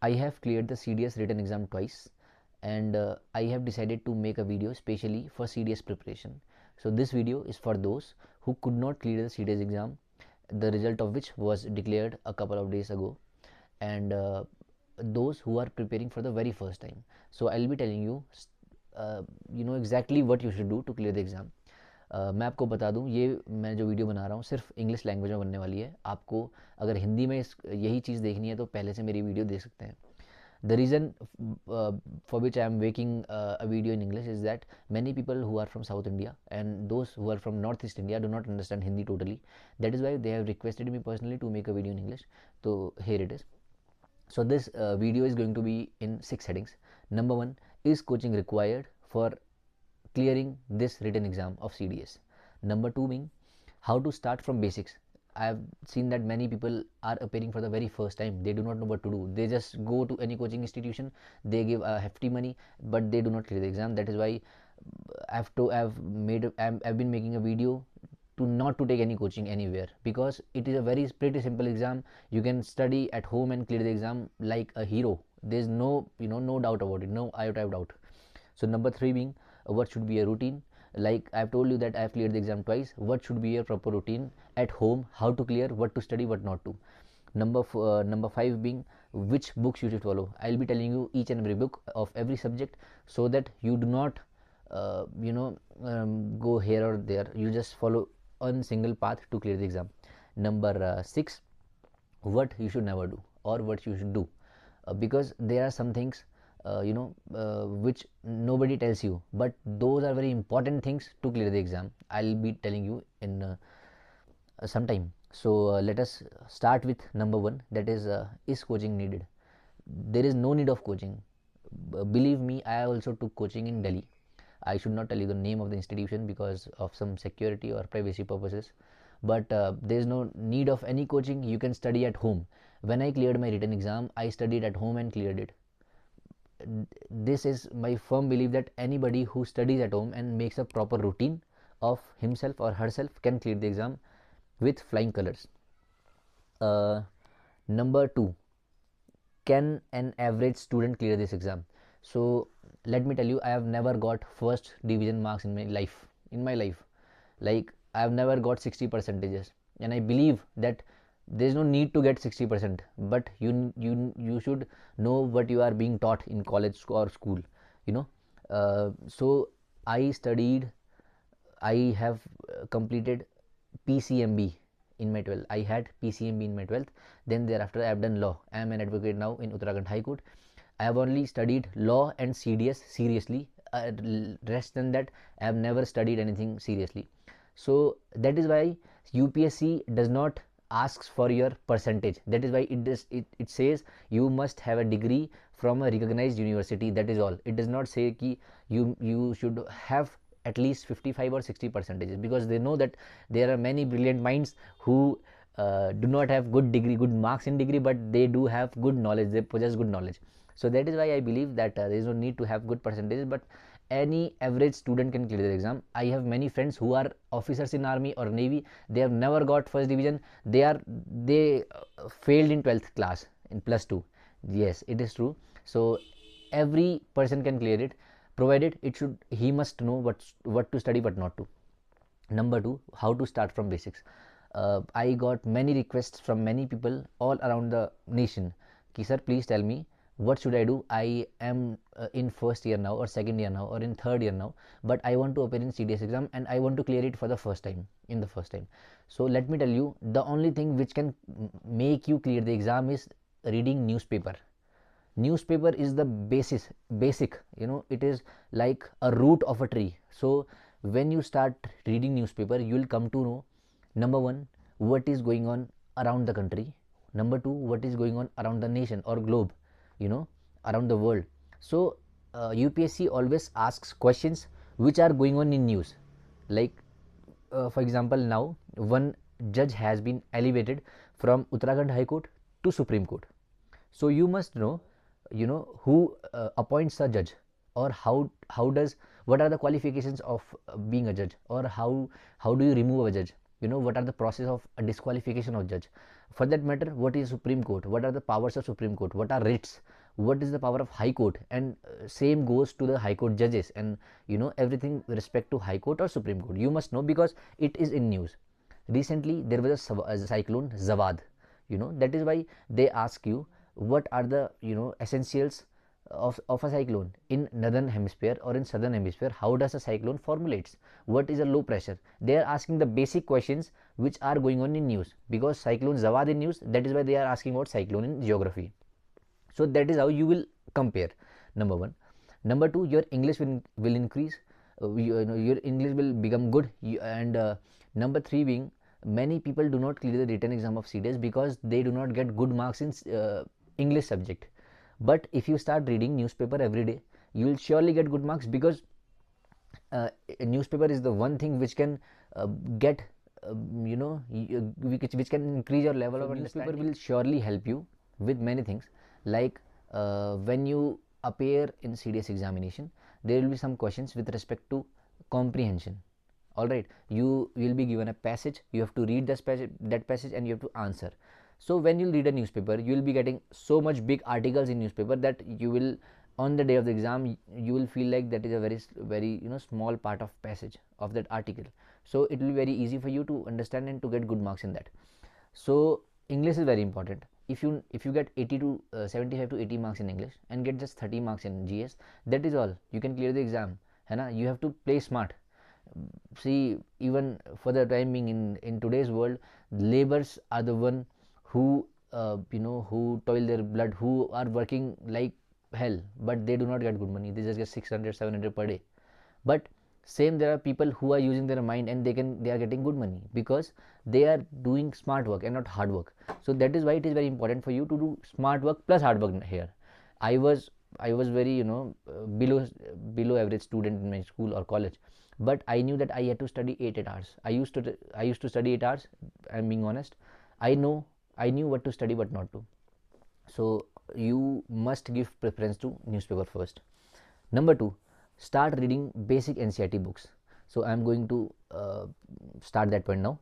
I have cleared the CDS written exam twice, and I have decided to make a video specially for CDS preparation. So this video is for those who could not clear the CDS exam, the result of which was declared a couple of days ago, and those who are preparing for the very first time. So I'll be telling you exactly what you should do to clear the exam. मैं आपको बता दूं, ये मैं जो video बना रहा हूँ सिर्फ इंग्लिश लैंग्वेज में बनने वाली है. आपको अगर हिंदी में यही चीज़ देखनी है तो पहले से मेरी वीडियो देख सकते हैं. The reason for which I am making a video in English is that many people who are from South India and those who are from Northeast India do not understand Hindi totally. That is why they have requested me personally to make a video in English. So here it is. So this video is going to be in 6 headings. Number 1, is coaching required for clearing this written exam of CDS? Number 2 being how to start from basics. I have seen that many people are appearing for the very first time. They do not know what to do. They just go to any coaching institution, they give a hefty money, but they do not clear the exam. That is why I've been making a video to not to take any coaching anywhere, because it is a pretty simple exam. You can study at home and clear the exam like a hero. There's no no doubt about it, no iota of doubt. So number 3 being what should be a routine. Like I've told you that I've cleared the exam twice. What should be your proper routine at home? How to clear? What to study? What not to? Number 5 being which books you should follow. I'll be telling you each and every book of every subject, so that you do not go here or there. You just follow one single path to clear the exam. Number 6, what you should never do or what you should do, because there are some things which nobody tells you, but those are very important things to clear the exam. I'll be telling you in some time. So let us start with number 1, that is coaching needed? There is no need of coaching. Believe me, I also took coaching in Delhi. I should not tell you the name of the institution because of some security or privacy purposes, but there is no need of any coaching. You can study at home. When I cleared my written exam, I studied at home and cleared it. This is my firm belief that anybody who studies at home and makes a proper routine of himself or herself can clear the exam with flying colors. Number 2, can an average student clear this exam? So let me tell you, I have never got first division marks in my life. Like I have never got 60 percentages, and I believe that there is no need to get 60%, but you should know what you are being taught in college or school, so I have completed PCMB in my 12th. I had PCMB in my 12th. Then thereafter I have done law. I am an advocate now in Uttarakhand High Court. I have only studied law and CDS seriously. Rest than that, I have never studied anything seriously. So that is why UPSC does not asks for your percentage. That is why it says you must have a degree from a recognized university. That is all. It does not say ki you should have at least 55 or 60 percentages, because they know that there are many brilliant minds who do not have good marks in degree, but they do have good knowledge. They possess good knowledge. So that is why I believe that there is no need to have good percentages, but any average student can clear the exam. I have many friends who are officers in army or navy. They have never got first division. They failed in 12th class in +2. Yes, it is true. So every person can clear it, provided he must know what to study, what not to. Number 2, how to start from basics. I got many requests from many people all around the nation ki sir, please tell me what should I do. I am in first year now or second year now or in third year now, but I want to appear in CDS exam and I want to clear it for the first time. So let me tell you, the only thing which can make you clear the exam is reading newspaper. Newspaper is the basic, it is like a root of a tree. So when you start reading newspaper, you will come to know, number 1, what is going on around the country. Number 2, what is going on around the nation or globe, around the world. So UPSC always asks questions which are going on in news. Like for example, now one judge has been elevated from Uttarakhand High Court to Supreme Court. So you must know who appoints a judge, or what are the qualifications of being a judge, or how do you remove a judge. what are the process of a disqualification of judge. For that matter, what is Supreme Court, what are the powers of Supreme Court, what are writs, what is the power of High Court, and same goes to the High Court judges, and everything with respect to High Court or Supreme Court you must know, because it is in news. Recently there was a cyclone Zawad, that is why they ask you what are the essentials of a cyclone in northern hemisphere or in southern hemisphere. How does a cyclone formulates, what is a low pressure? They are asking the basic questions which are going on in news, because cyclone Zawad in news, that is why they are asking about cyclone in geography. So that is how you will compare, number one. Number two, your English will increase, your English will become good, and number three being, many people do not clear the written exam of CDS because they do not get good marks in English subject. But if you start reading newspaper every day, you will surely get good marks, because a newspaper is the one thing which can get which can increase your level of understanding. Newspaper will surely help you with many things, like when you appear in CDS examination, there will be some questions with respect to comprehension. All right, you will be given a passage, you have to read that passage and you have to answer. So when you read a newspaper, you will be getting so much big articles in newspaper that you will, on the day of the exam, you will feel like that is a very small part of passage of that article. So it will be very easy for you to understand and to get good marks in that. So English is very important. If you get 75 to 80 marks in English and get just 30 marks in GS, that is all, you can clear the exam, है ना? You have to play smart. See, even for the time being in today's world, laborers are the one who who toil their blood, who are working like hell, but they do not get good money. They just get 600 700 per day. But same, there are people who are using their mind and they are getting good money, because they are doing smart work and not hard work. So that is why it is very important for you to do smart work plus hard work here. I was very below average student in my school or college, but I knew that I had to study 8 hours. I used to study 8 hours. I'm being honest. I knew what to study what not to. So you must give preference to newspaper first. Number two, start reading basic NCERT books. So I am going to start that point now.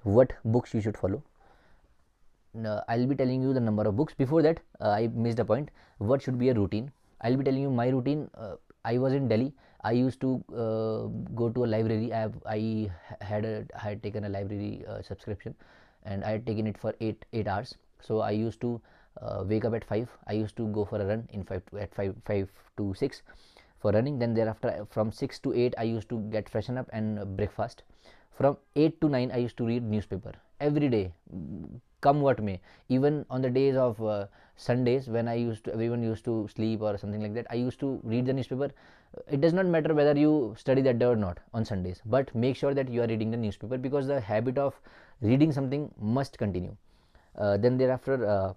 What books you should follow? I'll be telling you the number of books. Before that, I missed a point. What should be a routine? I'll be telling you my routine. I was in Delhi. I used to go to a library. I had taken a library subscription, and I had taken it for 8 hours. So I used to wake up at 5. I used to go for a run in 5 to 6 for running. Then thereafter, from 6 to 8, I used to get freshen up and breakfast. From 8 to 9, I used to read newspaper every day, come what may. Even on the days of Sundays, when everyone used to sleep or something like that, I used to read the newspaper. It does not matter whether you study that day or not on Sundays, but make sure that you are reading the newspaper, because the habit of reading something must continue. Then thereafter,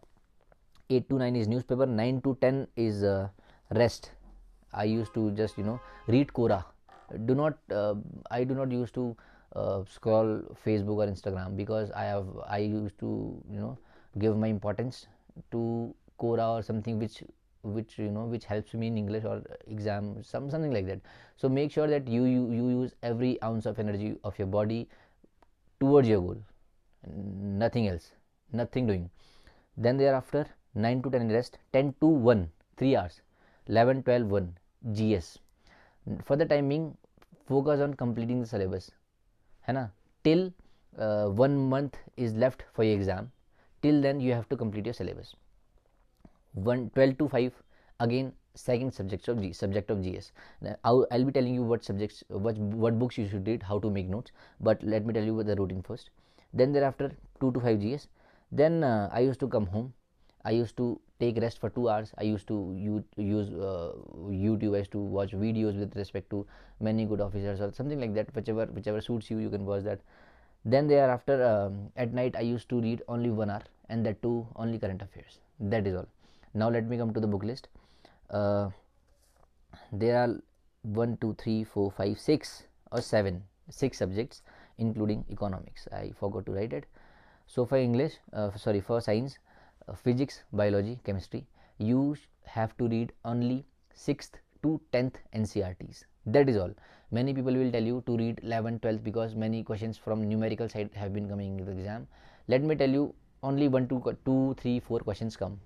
8 to 9 is newspaper, 9 to 10 is rest. I used to just read Quora. I do not used to scroll Facebook or Instagram, because I used to give my importance to Quora or something which helps me in English or exam, something like that. So make sure that you use every ounce of energy of your body towards your goal, nothing else, nothing doing. Then thereafter, 9 to 10 rest, 10 to 1 3 hours, 11 12 1 GS. For the timing, focus on completing the syllabus, है ना? Till 1 month is left for your exam. Till then you have to complete your syllabus. 12 to 5 again, second subject of GS. Now, I'll be telling you what subjects, what books you should read, how to make notes, but let me tell you the routine first. Then thereafter, 2 to 5 GS. Then I used to come home. I used to take rest for 2 hours. I used to use YouTube. I used to watch videos with respect to many good officers or something like that. Whichever suits you, you can watch that. Then thereafter, at night, I used to read only 1 hour, and that too only current affairs. That is all. Now let me come to the book list. There are 1 2 3 4 5 6 or 6 subjects, including economics. I forgot to write it. So for English, for science, physics, biology, chemistry, you have to read only 6th to 10th NCERTs. That is all. Many people will tell you to read 11th 12th because many questions from numerical side have been coming in the exam. Let me tell you, only 1 2 3 4 questions come.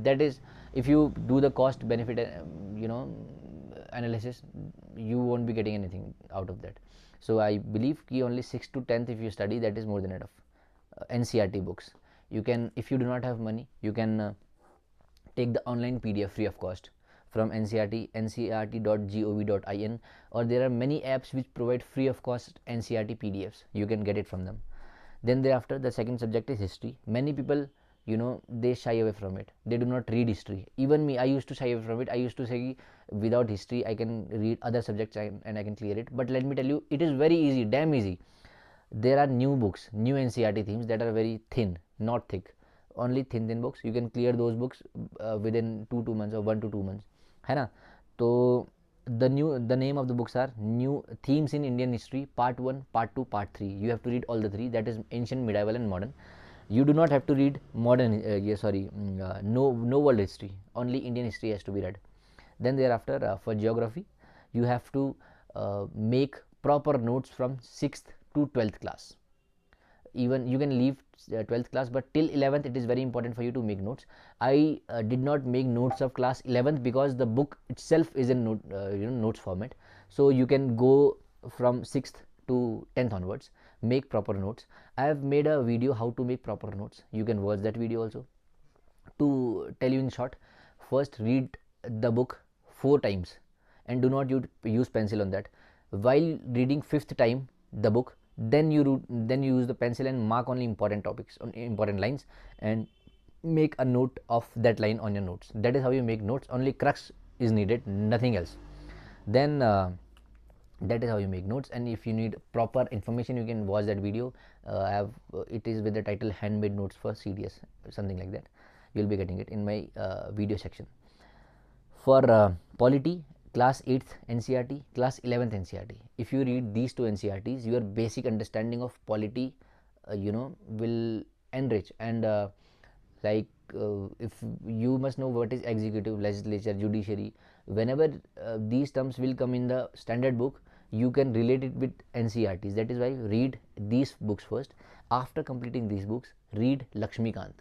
That is, if you do the cost benefit analysis, you won't be getting anything out of that. So I believe ki only 6th to 10th if you study, that is more than enough. NCRT books, you can, if you do not have money, you can take the online PDF free of cost from NCRT, ncrt.gov.in, or there are many apps which provide free of cost NCRT PDFs. You can get it from them. Then thereafter, the second subject is history. Many people, they shy away from it. They do not read history. Even me, I used to shy away from it. I used to say, without history I can read other subjects and I can clear it. But let me tell you, it is very easy, damn easy. There are new books, new NCRT themes that are very thin, not thick, only thin books. You can clear those books within 2 months or 1 to 2 months, है ना. तो the name of the books are New Themes in Indian History, Part 1, Part 2, Part 3. You have to read all the three, that is ancient, medieval and modern. You do not have to read modern no world history, only Indian history has to be read. Then thereafter, for geography, you have to make proper notes from 6th to 12th class. Even you can leave 12th class, but till 11th it is very important for you to make notes. I did not make notes of class 11th because the book itself is in notes format. So you can go from 6th to 10th onwards, make proper notes. I have made a video how to make proper notes. You can watch that video also. To tell you in short, first read the book 4 times and do not use pencil on that. While reading 5th time the book, then you use the pencil and mark only important topics, on important lines, and make a note of that line on your notes. That is how you make notes. Only crux is needed, nothing else. Then that is how you make notes. And if you need proper information, you can watch that video. It is with the title Handmade Notes for CDS, something like that. You will be getting it in my video section. For polity, class 8th NCRT, class 11th NCRT. If you read these 2 NCRTs, your basic understanding of polity will enrich. And if you must know what is executive, legislature, judiciary, whenever these terms will come in the standard book, you can relate it with NCRTs. That is why read these books first. After completing these books, read Lakshmikant.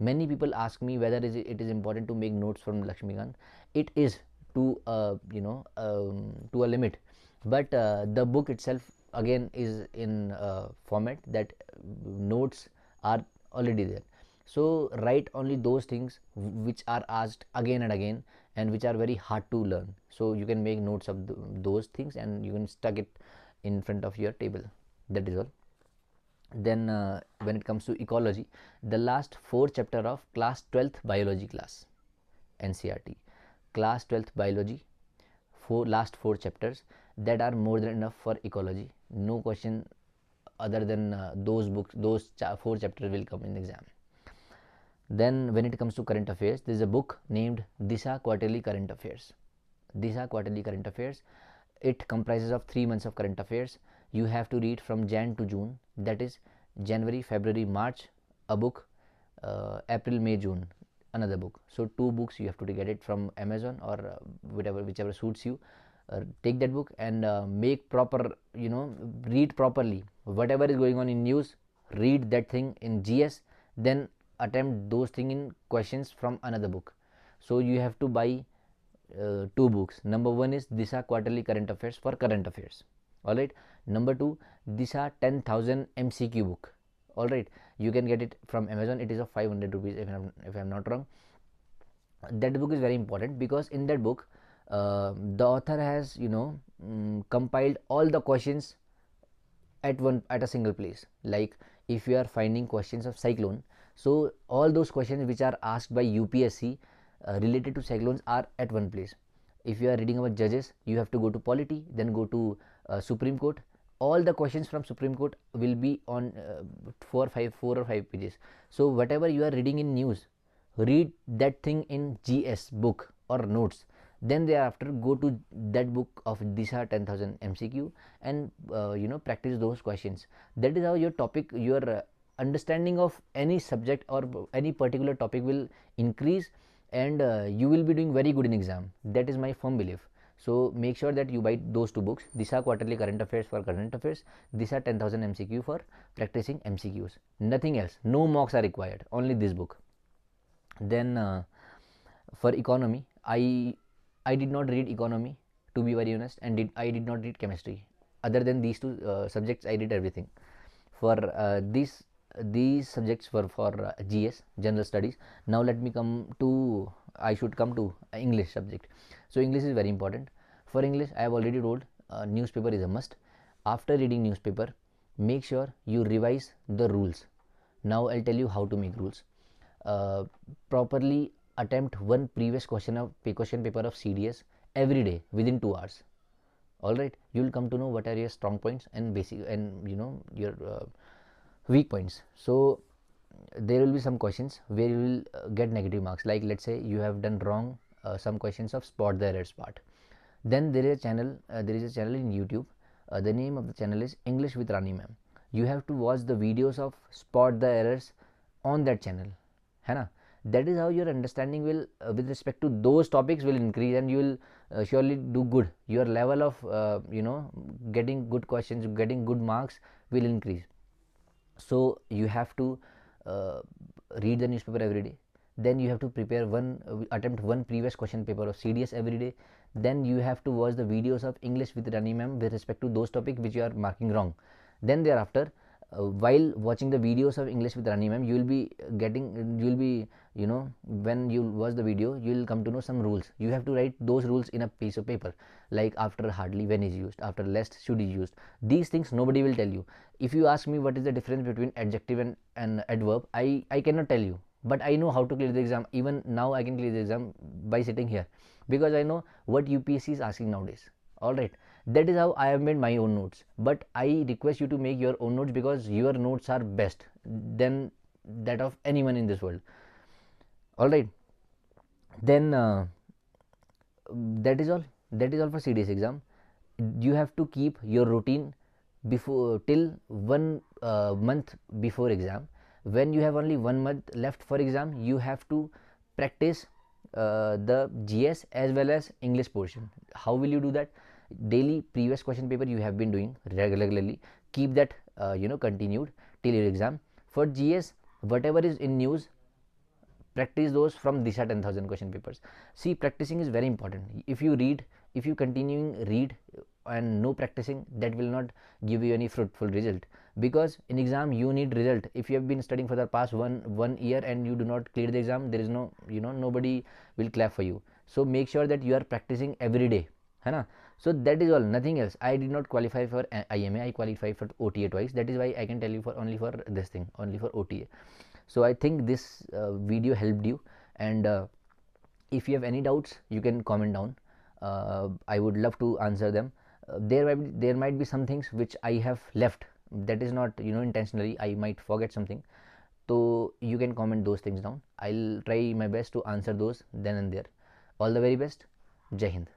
Many people ask me whether it is important to make notes from Lakshmikant. It is, to to a limit, but the book itself again is in format that notes are already there. So write only those things which are asked again and again and which are very hard to learn. So you can make notes of those things and you can stuck it in front of your table. That is all. Then when it comes to ecology, the last 4 chapter of class 12th biology class NCRT, class 12th biology, last 4 chapters, that are more than enough for ecology. No question other than those books, those 4 chapters will come in the exam. Then when it comes to current affairs, there is a book named Disha Quarterly Current Affairs. Disha Quarterly Current Affairs, it comprises of 3 months of current affairs. You have to read from Jan to June, that is January, February, March a book, April, May, June another book. So 2 books you have to get it from Amazon or whichever suits you. Take that book and make proper, read properly whatever is going on in news. Read that thing in GS, then attempt those things in questions from another book. So you have to buy 2 books. Number 1 is Disha Quarterly Current Affairs for current affairs. Alright. Number 2, Disha 10,000 MCQ book. Alright. You can get it from Amazon. It is of 500 rupees if I am not wrong. That book is very important because in that book the author has compiled all the questions at a single place. Like if you are finding questions of cyclone, so all those questions which are asked by UPSC related to cyclones are at one place. If you are reading about judges, you have to go to polity, then go to Supreme Court. All the questions from Supreme Court will be on 4 or 5 pages. So whatever you are reading in news, read that thing in GS book or notes. Then thereafter go to that book of Disha 10,000 MCQ and practice those questions. That is how your topic, your understanding of any subject or any particular topic will increase, and you will be doing very good in exam. That is my firm belief. So make sure that you buy those 2 books. These are quarterly current affairs for current affairs. These are 10,000 MCQ for practicing MCQs. Nothing else. No mocks are required. Only this book. Then for economy, I did not read economy, to be very honest, and I did not read chemistry. Other than these two subjects, I did everything. For these subjects were for GS, general studies. Now let me come to, I should come to English subject. So English is very important. For English, I have already told newspaper is a must. After reading newspaper, make sure you revise the rules. Now I'll tell you how to make rules. Properly attempt one previous question paper of CDS every day within 2 hours. All right, you will come to know what are your strong points and basic, and your weak points. So there will be some questions where you will get negative marks, like let's say you have done wrong some questions of spot the errors part. Then there is a channel in YouTube. The name of the channel is English with Rani Ma'am. You have to watch the videos of spot the errors on that channel, है ना. That is how your understanding will with respect to those topics will increase, and you will surely do good. Your level of getting good questions, getting good marks will increase. So you have to read the newspaper every day. Then you have to prepare attempt one previous question paper of CDS every day. Then you have to watch the videos of English with Rani Ma'am with respect to those topics which you are marking wrong. Then thereafter, while watching the videos of English with Rani Ma'am, you will be when you watch the video, you will come to know some rules. You have to write those rules in a piece of paper, like after hardly when is used, after lest should is used. These things nobody will tell you. If you ask me what is the difference between adjective and adverb, I cannot tell you, but I know how to clear the exam. Even now I can clear the exam by sitting here, because I know what UPSC is asking nowadays. All right, that is how I have made my own notes. But I request you to make your own notes, because your notes are best than that of anyone in this world. All right, then that is all for CDS exam. You have to keep your routine before till 1 month before exam. When you have only 1 month left for exam, you have to practice the GS as well as English portion. How will you do that? Daily previous question paper you have been doing regularly, keep that continued till your exam. For GS, whatever is in news, practice those from these 10,000 question papers. See, practicing is very important. If you continuing read and no practicing, that will not give you any fruitful result, because in exam you need result. If you have been studying for the past one year and you do not clear the exam, there is no nobody will clap for you. So make sure that you are practicing every day, है ना. So that is all, nothing else. I did not qualify for IMA, I qualified for OTA twice. That is why I can tell you for only for this thing, only for OTA. So I think this video helped you, and if you have any doubts, you can comment down. I would love to answer them. There might be some things which I have left. That is not intentionally. I might forget something. So you can comment those things down. I'll try my best to answer those then and there. All the very best. Jai Hind.